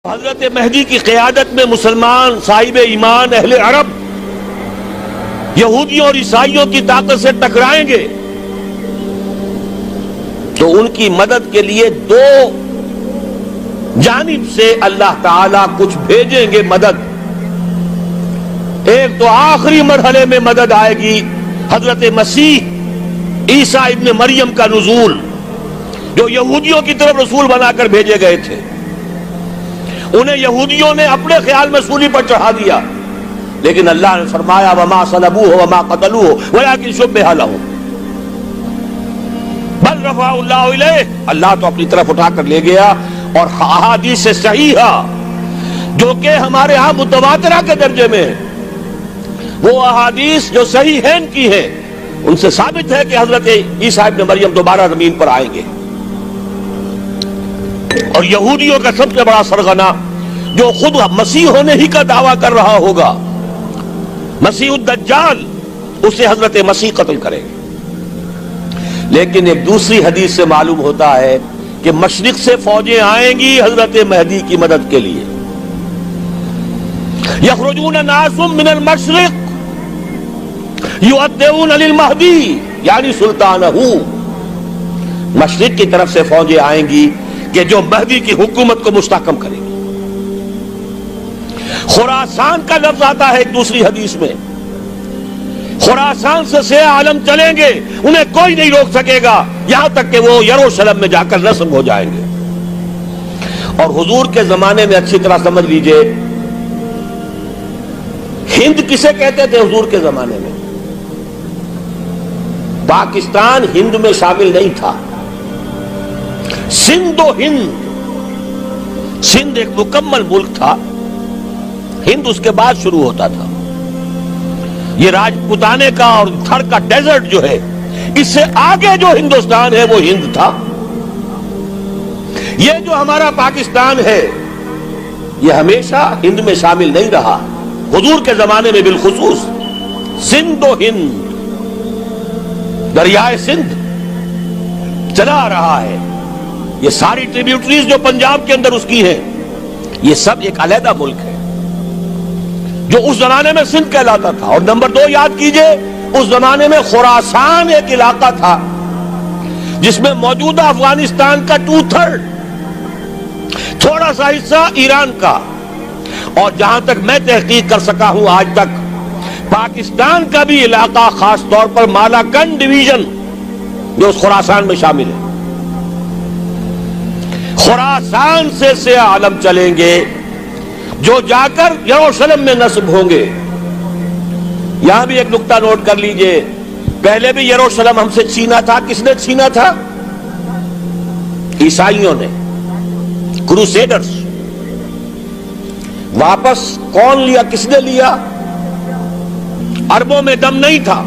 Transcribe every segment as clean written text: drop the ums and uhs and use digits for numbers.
حضرت مہدی کی قیادت میں مسلمان صاحب ایمان اہل عرب یہودیوں اور عیسائیوں کی طاقت سے ٹکرائیں گے تو ان کی مدد کے لیے دو جانب سے اللہ تعالیٰ کچھ بھیجیں گے مدد. ایک تو آخری مرحلے میں مدد آئے گی حضرت مسیح عیسیٰ ابن مریم کا نزول، جو یہودیوں کی طرف رسول بنا کر بھیجے گئے تھے. انہیں یہودیوں نے اپنے خیال میں سولی پر چڑھا دیا، لیکن اللہ نے فرمایا وما صلبوہ وما قتلوہ ولکن شبہ لہم بل رفعہ اللہ الیہ. اللہ تو اپنی طرف اٹھا کر لے گیا. اور احادیث صحیحہ جو کہ ہمارے ہاں متواترہ کے درجے میں، وہ احادیث جو صحیحین کی ہیں، ان سے ثابت ہے کہ حضرت عیسیٰ ابن مریم دوبارہ زمین پر آئیں گے. اور یہودیوں کا سب سے بڑا سرغنہ جو خود مسیح ہونے ہی کا دعویٰ کر رہا ہوگا، مسیح الدجال، اسے حضرت مسیح قتل کرے گے. لیکن ایک دوسری حدیث سے معلوم ہوتا ہے کہ مشرق سے فوجیں آئیں گی حضرت مہدی کی مدد کے لیے. یخرجون ناس من المشرق یؤدون للمہدی یعنی سلطانہ. مشرق کی طرف سے فوجیں آئیں گی کہ جو مہدی کی حکومت کو مستحکم کرے گی. خراسان کا لفظ آتا ہے ایک دوسری حدیث میں. خراسان سے سیاہ عالم چلیں گے، انہیں کوئی نہیں روک سکے گا یہاں تک کہ وہ یروشلم میں جا کر نصب ہو جائیں گے. اور حضور کے زمانے میں اچھی طرح سمجھ لیجئے، ہند کسے کہتے تھے حضور کے زمانے میں؟ پاکستان ہند میں شامل نہیں تھا. سندھ و ہند، سندھ ایک مکمل ملک تھا، ہند اس کے بعد شروع ہوتا تھا. یہ راجپوتانے کا اور تھر کا ڈیزرٹ جو ہے، اس سے آگے جو ہندوستان ہے وہ ہند تھا. یہ جو ہمارا پاکستان ہے یہ ہمیشہ ہند میں شامل نہیں رہا. حضور کے زمانے میں بالخصوص سندھ و ہند، دریائے سندھ چلا آ رہا ہے. یہ ساری ٹریبیوٹریز جو پنجاب کے اندر اس کی ہیں، یہ سب ایک علیحدہ ملک ہے جو اس زمانے میں سندھ کہلاتا تھا. اور نمبر 2 یاد کیجئے، اس زمانے میں خراسان ایک علاقہ تھا جس میں موجودہ افغانستان کا 2/3، تھوڑا سا حصہ ایران کا، اور جہاں تک میں تحقیق کر سکا ہوں آج تک پاکستان کا بھی علاقہ، خاص طور پر مالاکنڈ ڈویژن جو اس خراسان میں شامل ہے. خراسان سے سیاہ عالم چلیں گے جو جا کر یروشلم میں نصب ہوں گے. یہاں بھی ایک نقطہ نوٹ کر لیجئے، پہلے بھی یروشلم ہم سے چھینا تھا. کس نے چھینا تھا؟ عیسائیوں نے، کروسیڈرز. واپس کون لیا؟ کس نے لیا؟ عربوں میں دم نہیں تھا.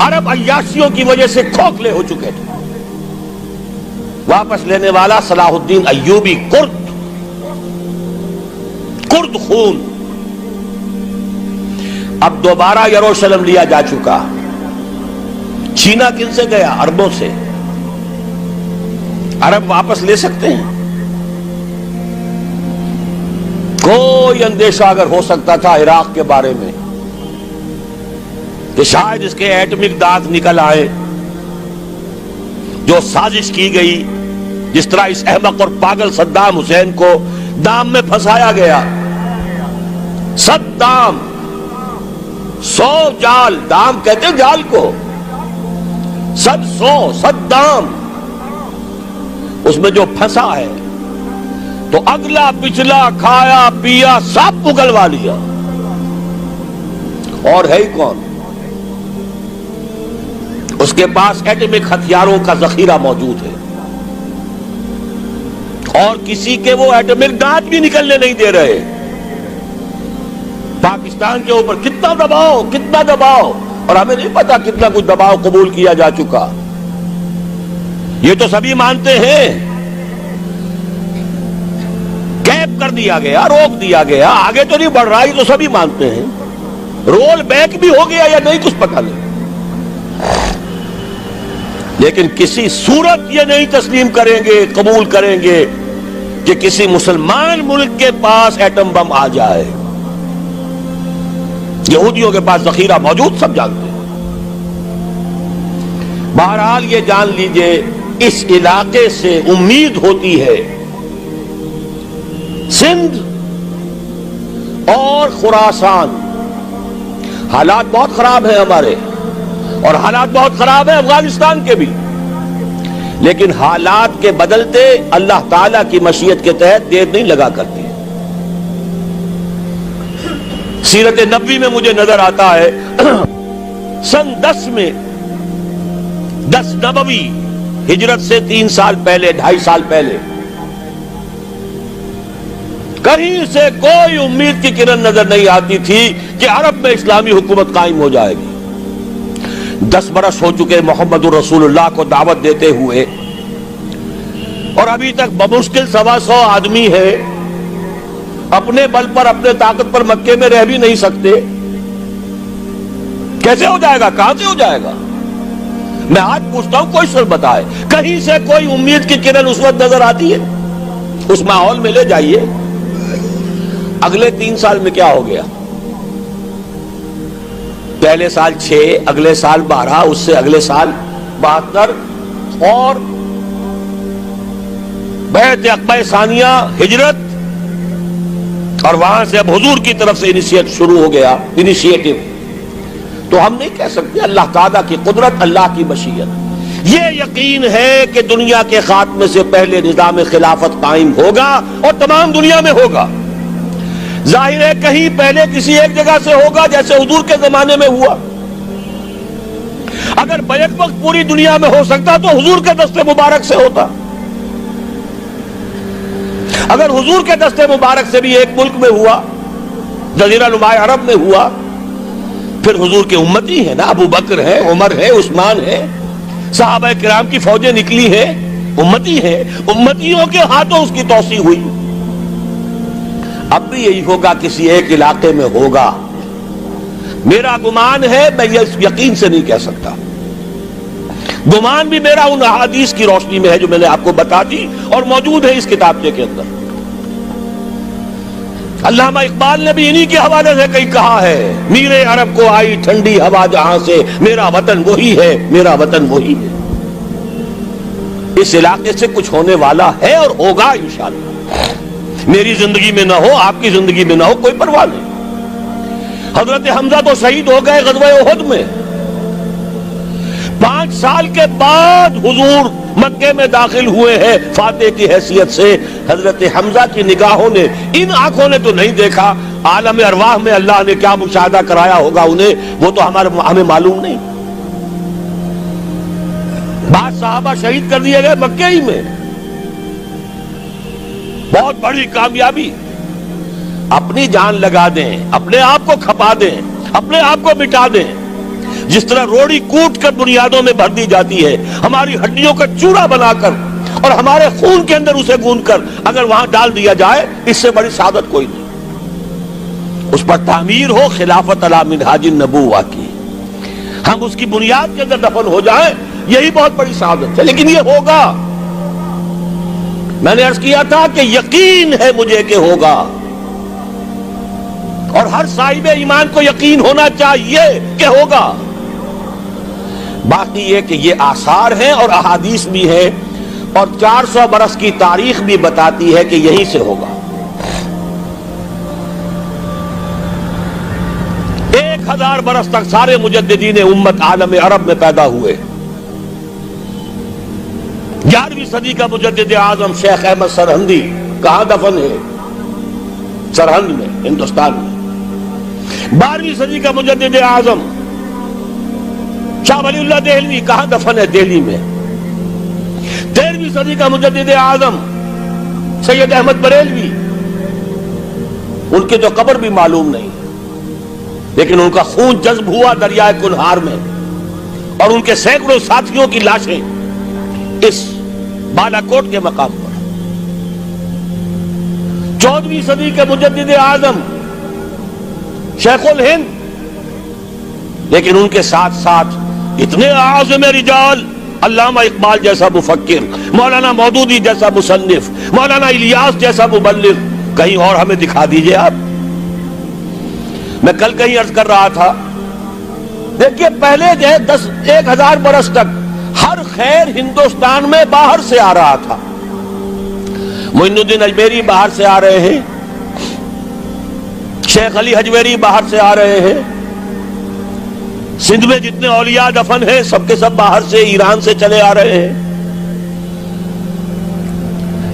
عرب عیاشیوں کی وجہ سے کھوکھلے ہو چکے تھے. واپس لینے والا صلاح الدین ایوبی، کرد خون. اب دوبارہ یروشلم لیا جا چکا. چھینا کن سے گیا؟ عربوں سے. عرب واپس لے سکتے ہیں؟ کوئی اندیشہ اگر ہو سکتا تھا عراق کے بارے میں کہ شاید اس کے ایٹمک دانت نکل آئے، جو سازش کی گئی، جس طرح اس احمق اور پاگل صدام حسین کو دام میں پھنسایا گیا. صدام 100 جال، دام کہتے ہیں جال کو، 100 اس میں جو پھنسا ہے تو اگلا پچھلا کھایا پیا سب اگلوا لیا. اور ہے ہی کون؟ اس کے پاس ایٹمک ہتھیاروں کا ذخیرہ موجود ہے، اور کسی کے وہ ایٹمک دانت بھی نکلنے نہیں دے رہے. پاکستان کے اوپر کتنا دباؤ، اور ہمیں نہیں پتا کتنا کچھ دباؤ قبول کیا جا چکا. یہ تو سبھی مانتے ہیں. کیپ کر دیا گیا، روک دیا گیا، آگے تو نہیں بڑھ رہا، یہ تو سبھی مانتے ہیں. رول بیک بھی ہو گیا یا نہیں کچھ پتہ نہیں. لیکن کسی صورت یہ نہیں تسلیم کریں گے، قبول کریں گے کہ کسی مسلمان ملک کے پاس ایٹم بم آ جائے. یہودیوں کے پاس ذخیرہ موجود، سب جانتے ہیں. بہرحال یہ جان لیجئے اس علاقے سے امید ہوتی ہے. سندھ اور خراسان حالات بہت خراب ہیں ہمارے، اور حالات بہت خراب ہیں افغانستان کے بھی، لیکن حالات کے بدلتے اللہ تعالیٰ کی مشیت کے تحت دیر نہیں لگا کرتی. سیرت نبوی میں مجھے نظر آتا ہے سن 10 میں 10 نبوی ہجرت سے 3 سال پہلے 2.5 سال پہلے کہیں سے کوئی امید کی کرن نظر نہیں آتی تھی کہ عرب میں اسلامی حکومت قائم ہو جائے گی. 10 برس ہو چکے محمد رسول اللہ کو دعوت دیتے ہوئے، اور ابھی تک بمشکل 125 آدمی ہے. اپنے بل پر اپنے طاقت پر مکے میں رہ بھی نہیں سکتے. کیسے ہو جائے گا؟ کہاں سے ہو جائے گا؟ میں آج پوچھتا ہوں، کوئی سر بتائے کہیں سے کوئی امید کی کرن اس وقت نظر آتی ہے؟ اس ماحول میں لے جائیے. اگلے 3 سال میں کیا ہو گیا؟ پہلے سال 6، اگلے سال 12، اس سے اگلے سال 72، اور بیعت عقبہ ثانیہ ہجرت، اور وہاں سے اب حضور کی طرف سے انیشیٹ شروع ہو گیا، انیشیٹو. تو ہم نہیں کہہ سکتے اللہ تعالیٰ کی قدرت، اللہ کی مشیت. یہ یقین ہے کہ دنیا کے خاتمے سے پہلے نظام خلافت قائم ہوگا اور تمام دنیا میں ہوگا. ظاہر ہے کہیں پہلے کسی ایک جگہ سے ہوگا، جیسے حضور کے زمانے میں ہوا. اگر بیک وقت پوری دنیا میں ہو سکتا تو حضور کے دست مبارک سے ہوتا. اگر حضور کے دست مبارک سے بھی ایک ملک میں ہوا، جزیرہ نما عرب میں ہوا، پھر حضور کے امتی ہیں نا، ابو بکر ہے، عمر ہے، عثمان ہے، صحابہ کرام کی فوجیں نکلی ہیں، امتی ہیں، امتیوں کے ہاتھوں اس کی توسیع ہوئی. اب بھی یہی ہوگا، کسی ایک علاقے میں ہوگا. میرا گمان ہے، میں یہ یقین سے نہیں کہہ سکتا. گمان بھی میرا ان احادیث کی روشنی میں ہے جو میں نے آپ کو بتا دی اور موجود ہے اس کتابچے کے اندر. علامہ اقبال نے بھی انہی کے حوالے سے کہیں کہا ہے، میرے عرب کو آئی ٹھنڈی ہوا جہاں سے، میرا وطن وہی ہے، میرا وطن وہی ہے. اس علاقے سے کچھ ہونے والا ہے اور ہوگا انشاءاللہ. میری زندگی میں نہ ہو، آپ کی زندگی میں نہ ہو، کوئی پرواہ نہیں. حضرت حمزہ تو شہید ہو گئے غزوہ احد میں. 5 سال کے بعد حضور مکے میں داخل ہوئے ہیں فاتح کی حیثیت سے. حضرت حمزہ کی نگاہوں نے، ان آنکھوں نے تو نہیں دیکھا، عالم ارواح میں اللہ نے کیا مشاہدہ کرایا ہوگا انہیں، وہ تو ہمیں معلوم نہیں. بعض صحابہ شہید کر دیے گئے مکے ہی میں. بہت بڑی کامیابی. اپنی جان لگا دیں، اپنے آپ کو کھپا دیں، اپنے آپ کو مٹا دیں. جس طرح روڑی کوٹ کر بنیادوں میں بھر دی جاتی ہے، ہماری ہڈیوں کا چورا بنا کر اور ہمارے خون کے اندر اسے گوندھ کر اگر وہاں ڈال دیا جائے، اس سے بڑی سعادت کوئی نہیں. اس پر تعمیر ہو خلافت علی منہاج النبوہ کی، ہم اس کی بنیاد کے اندر دفن ہو جائیں، یہی بہت بڑی سعادت ہے. لیکن یہ ہوگا. میں نے عرض کیا تھا کہ یقین ہے مجھے کہ ہوگا، اور ہر صاحب ایمان کو یقین ہونا چاہیے کہ ہوگا. باقی یہ کہ یہ آثار ہیں اور احادیث بھی ہیں، اور 400 برس کی تاریخ بھی بتاتی ہے کہ یہیں سے ہوگا. 1000 برس تک سارے مجددین امت عالم عرب میں پیدا ہوئے. 11ویں صدی کا مجدد اعظم شیخ احمد سرہندی کہاں دفن ہے؟ سرہند میں، ہندوستان میں. 12ویں صدی کا مجدد اعظم شاہ ولی اللہ دہلوی کہاں دفن ہے؟ دہلی میں. 13ویں صدی کا مجدد اعظم سید احمد بریلوی، ان کی تو قبر بھی معلوم نہیں، لیکن ان کا خون جذب ہوا دریائے کنہار میں، اور ان کے سینکڑوں ساتھیوں کی لاشیں اس بالا کوٹ کے مقام پر. 14ویں صدی کے مجدد اعظم شیخ الہند، لیکن ان کے ساتھ ساتھ اتنے اعظم رجال، علامہ اقبال جیسا مفکر، مولانا مودودی جیسا مصنف، مولانا الیاس جیسا مبلغ کہیں اور ہمیں دکھا دیجئے آپ. میں کل کہیں عرض کر رہا تھا، دیکھیے پہلے جو ہے 1000 برس تک ہر خیر ہندوستان میں باہر سے آ رہا تھا. معین الدین اجمیری باہر سے آ رہے ہیں، شیخ علی حجویری باہر سے آ رہے ہیں، سندھ میں جتنے اولیاء دفن ہیں سب کے سب باہر سے ایران سے چلے آ رہے ہیں.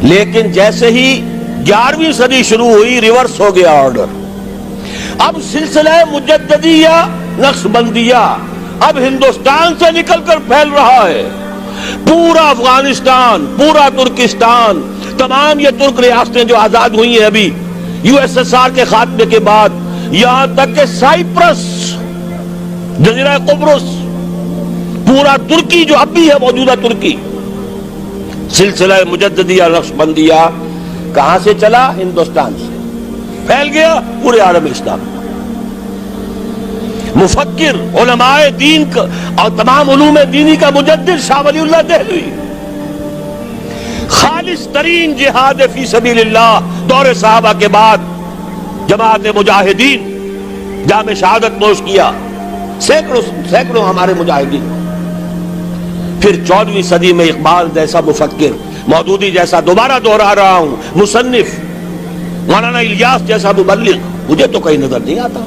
لیکن جیسے ہی 11ویں صدی شروع ہوئی ریورس ہو گیا آرڈر. اب سلسلہ مجددیہ نقشبندیہ اب ہندوستان سے نکل کر پھیل رہا ہے. پورا افغانستان، پورا ترکستان، تمام یہ ترک ریاستیں جو آزاد ہوئی ہیں ابھی USSR کے خاتمے کے بعد، یہاں تک کہ سائپرس، جزیرہ قبرص، پورا ترکی جو اب بھی ہے موجودہ ترکی، سلسلہ مجددیہ نقشبندیہ کہاں سے چلا؟ ہندوستان سے پھیل گیا پورے عالم اسلام. مفکر، علماء دین کا اور تمام علوم دینی کا مجدد شاہ ولی اللہ دہلوی، خالص ترین جہاد فی سبیل اللہ دور صحابہ کے بعد جماعت مجاہدین جام شہادت نوش کیا، سینکڑوں ہمارے مجاہدین. پھر 14ویں صدی میں اقبال جیسا مفکر، مودودی جیسا، دوبارہ دوہرا رہا ہوں، مصنف، مولانا الیاس جیسا مبلغ مجھے تو کہیں نظر نہیں آتا.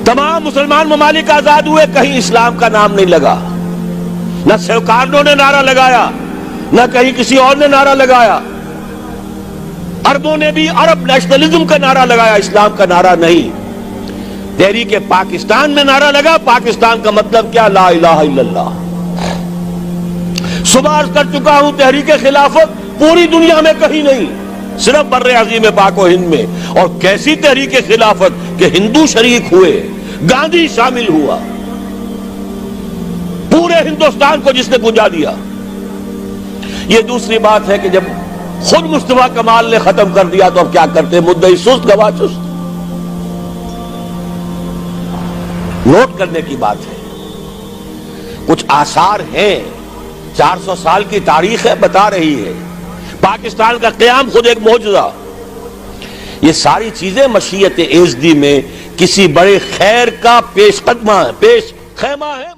تمام مسلمان ممالک آزاد ہوئے، کہیں اسلام کا نام نہیں لگا. نہ سیوکارنوں نے نعرہ لگایا، نہ کہیں کسی اور نے نعرہ لگایا. عربوں نے بھی عرب نیشنلزم کا نعرہ لگایا، اسلام کا نعرہ نہیں. تحریک پاکستان میں نعرہ لگا، پاکستان کا مطلب کیا؟ لا الہ الا اللہ. صبح عرض کر چکا ہوں، تحریک خلافت پوری دنیا میں کہیں نہیں، صرف بر عظیم پاک و ہند میں. اور کیسی تحریک خلافت کہ ہندو شریک ہوئے، گاندھی شامل ہوا، پورے ہندوستان کو جس نے گنجا دیا. یہ دوسری بات ہے کہ جب خود مصطفیٰ کمال نے ختم کر دیا تو اب کیا کرتے؟ مدعی سست گواہ چست. نوٹ کرنے کی بات ہے، کچھ آثار ہیں، 400 سال کی تاریخ ہے، بتا رہی ہے پاکستان کا قیام خود ایک معجزہ. یہ ساری چیزیں مشیت ایزدی میں کسی بڑے خیر کا پیش خیمہ ہے.